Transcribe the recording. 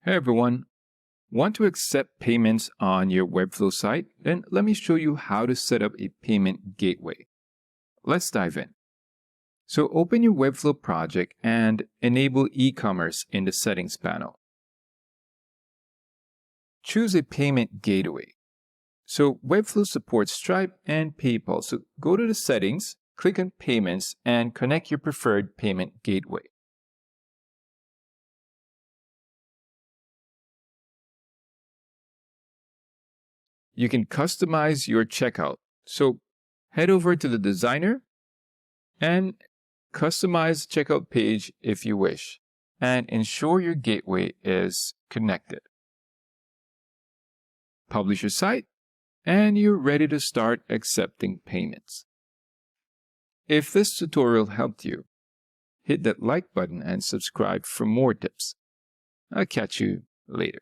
Hey everyone, want to accept payments on your Webflow site? Then let me show you how to set up a payment gateway. Let's dive in. So open your Webflow project and enable e-commerce in the settings panel. Choose a payment gateway. So Webflow supports Stripe and PayPal. So go to the settings, click on payments, and connect your preferred payment gateway. You can customize your checkout. So head over to the designer and customize the checkout page if you wish, and ensure your gateway is connected. Publish your site, and you're ready to start accepting payments. If this tutorial helped you, hit that like button and subscribe for more tips. I'll catch you later.